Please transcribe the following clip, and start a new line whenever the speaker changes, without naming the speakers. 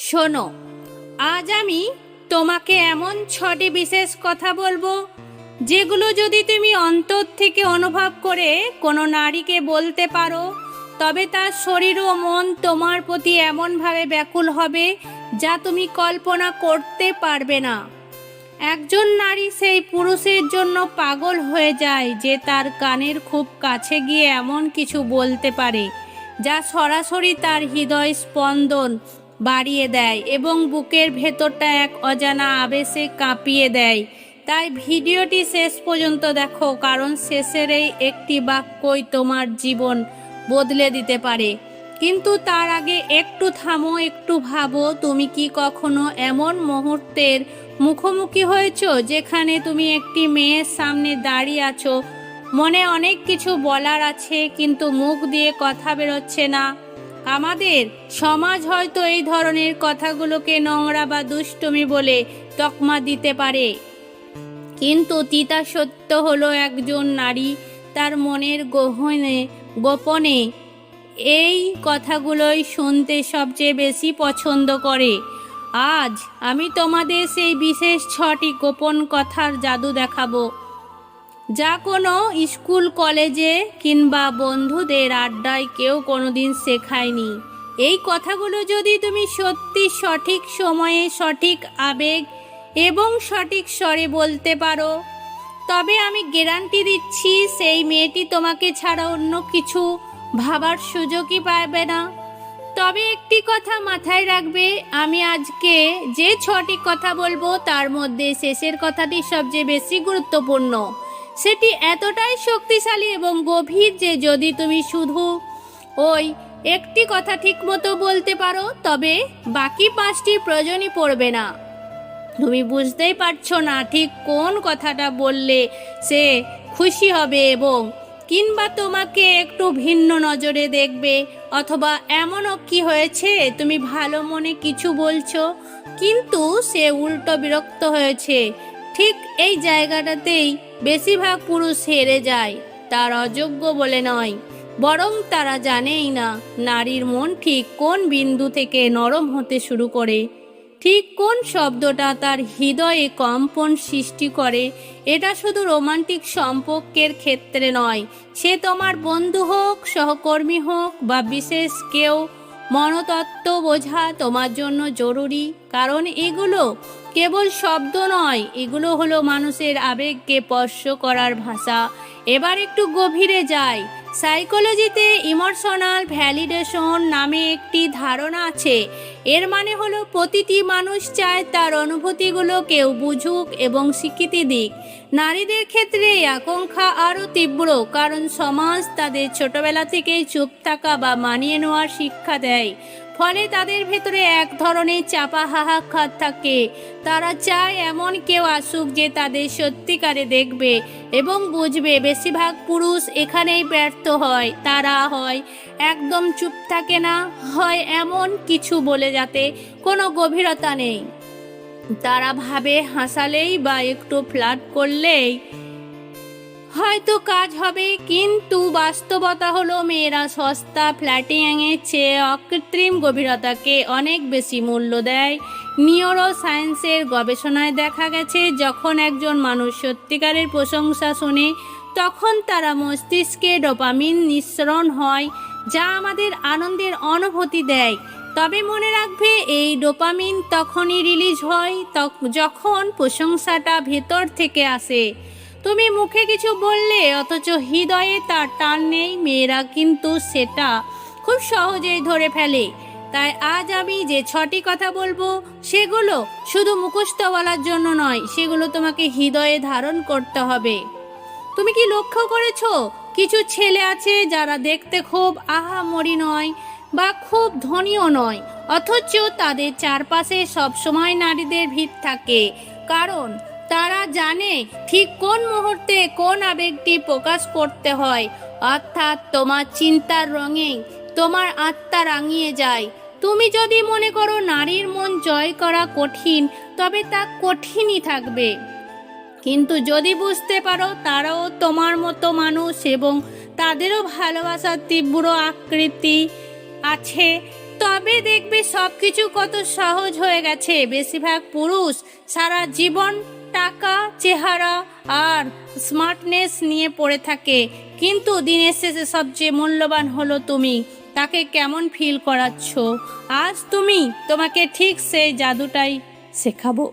শোনো, আজ আমি তোমাকে এমন 6টি বিশেষ কথা বলবো যেগুলো যদি তুমি অন্তর থেকে অনুভব করে কোনো নারীকে বলতে পারো, তবে তার শরীর ও মন তোমার প্রতি এমনভাবে ব্যাকুল হবে যা তুমি কল্পনা করতে পারবে না। একজন নারী সেই পুরুষের জন্য পাগল হয়ে যায় যে তার কানের খুব কাছে গিয়ে এমন কিছু বলতে পারে যা সরাসরি তার হৃদয় স্পন্দন বাড়িয়ে দেয় এবং বুকের ভেতরটা এক অজানা আবেশে কাঁপিয়ে দেয়। তাই ভিডিওটি শেষ পর্যন্ত দেখো, কারণ শেষের এই একটি বাক্যই তোমার জীবন বদলে দিতে পারে। কিন্তু তার আগে একটু থামো, একটু ভাবো, তুমি কি কখনো এমন মুহূর্তের মুখোমুখি হয়েছো যেখানে তুমি একটি মেয়ের সামনে দাঁড়িয়ে আছো, মনে অনেক কিছু বলার আছে কিন্তু মুখ দিয়ে কথা বেরোচ্ছে না? আমাদের সমাজ হয়তো এই ধরনের কথাগুলোকে নোংরা বা দুষ্টুমি বলে তকমা দিতে পারে, কিন্তু তিতা সত্য হলো একজন নারী তার মনের গোপনে এই কথাগুলোই শুনতে সবচেয়ে বেশি পছন্দ করে। আজ আমি তোমাদের সেই বিশেষ 6টি গোপন কথার জাদু দেখাবো, যা কোনো স্কুল, কলেজে কিংবা বন্ধুদের আড্ডায় কেউ কোনোদিন শেখায়নি। এই কথাগুলো যদি তুমি সত্যি সঠিক সময়ে, সঠিক আবেগ এবং সঠিক স্বরে বলতে পারো, তবে আমি গ্যারান্টি দিচ্ছি সেই মেয়েটি তোমাকে ছাড়া অন্য কিছু ভাবার সুযোগই পাবে না। তবে একটি কথা মাথায় রাখবে, আমি আজকে যে 6টি কথা বলবো তার মধ্যে শেষের কথাটি সবচেয়ে বেশি গুরুত্বপূর্ণ। সেটি এতটাই শক্তিশালী এবং গভীর যে যদি তুমি শুধু ওই একটি কথা ঠিকমতো বলতে পারো, তবে বাকি 5টির প্রয়োজনই পড়বে না। তুমি বুঝতেই পারছো না ঠিক কোন কথাটা বললে সে খুশি হবে এবং কিংবা তোমাকে একটু ভিন্ন নজরে দেখবে, অথবা এমনও কি হয়েছে তুমি ভালো মনে কিছু বলছো কিন্তু সে উল্টো বিরক্ত হয়েছে। ঠিক এই জায়গাটাতেই বেশিরভাগ পুরুষ হেরে যায়। তার অযোগ্য বলে নয়, বরং তারা জানেই না নারীর মন ঠিক কোন বিন্দু থেকে নরম হতে শুরু করে, ঠিক কোন শব্দটা তার হৃদয়ে কম্পন সৃষ্টি করে। এটা শুধু রোমান্টিক সম্পর্কের ক্ষেত্রে নয়, সে তোমার বন্ধু হোক, সহকর্মী হোক বা বিশেষ কেউ, মনতত্ত্ব বোঝা তোমার জন্য জরুরি। কারণ এগুলো কেবল শব্দ নয়, এগুলো হলো মানুষের আবেগকে স্পর্শ করার ভাষা। এবার একটু গভীরে যাই। সাইকোলজিতে ইমোশনাল ভ্যালিডেশন নামে একটি ধারণা আছে। এর মানে হলো প্রতিটি মানুষ চায় তার অনুভূতিগুলো কেউ বুঝুক এবং স্বীকৃতি দিক। নারীদের ক্ষেত্রে এই আকাঙ্ক্ষা আরও তীব্র, কারণ সমাজ তাদের ছোটবেলা থেকেই চুপ থাকা বা মানিয়ে নেওয়ার শিক্ষা দেয়। ফলে তাদের ভেতরে এক ধরনের চাপা হাহাকার থাকে। তারা চায় এমন কেউ আসুক যে তাদের সত্যিকারে দেখবে এবং বুঝবে। বেশিরভাগ পুরুষ এখানেই ব্যর্থ হয়। তারা হয় একদম চুপ থাকে না, হয় এমন কিছু বলে যাতে কোনো গভীরতা নেই। তারা ভাবে হাসালেই বা একটু ফ্লার্ট করলেই হয়তো কাজ হবে, কিন্তু বাস্তবতা হলো মেয়েরা সস্তা ফ্ল্যাটিংয়ের চেয়ে অকৃত্রিম গভীরতাকে অনেক বেশি মূল্য দেয়। নিউরো সায়েন্সের গবেষণায় দেখা গেছে, যখন একজন মানুষ সত্যিকারের প্রশংসা শোনে তখন তারা মস্তিষ্কে ডোপামিন নিঃসরণ হয়, যা আমাদের আনন্দের অনুভূতি দেয়। তবে মনে রাখবে, এই ডোপামিন তখনই রিলিজ হয় যখন প্রশংসাটা ভেতর থেকে আসে। তুমি মুখে কিছু বললে অথচ হৃদয়ে তার টান নেই, মেয়েরা কিন্তু সেটা খুব সহজেই ধরে ফেলে। তাই আজ আমি যে 6টি কথা বলবো সেগুলো শুধু মুখস্থ বলার জন্য নয়, সেগুলো তোমাকে হৃদয়ে ধারণ করতে হবে। তুমি কি লক্ষ্য করেছো, কিছু ছেলে আছে যারা দেখতে খুব আহামরি নয় বা খুব ধনীও নয়, অথচ তাদের চারপাশে সবসময় নারীদের ভিড় থাকে। কারণ তারা জানে ঠিক কোন মুহূর্তে কোন আবেগটি প্রকাশ করতে হয়। অর্থাৎ তোমার চিন্তার রঙে তোমার আত্মা রাঙিয়ে যায়। তুমি যদি মনে করো নারীর মন জয় করা কঠিন, তবে তা কঠিনই থাকবে। কিন্তু যদি বুঝতে পারো তারাও তোমার মতো মানুষ এবং তাদেরও ভালোবাসার তীব্র আকৃতি আছে, তবে দেখবে সব কিছু কত সহজ হয়ে গেছে। বেশিরভাগ পুরুষ সারা জীবন টাকা, চেহারা আর স্মার্টনেস নিয়ে পড়ে থাকে, কিন্তু দিনের শেষে সবচেয়ে মূল্যবান হলো তুমি। তাকে কেমন ফিল করাচ্ছ। আজ তোমাকে ঠিক সেই জাদুটাই শেখাবো।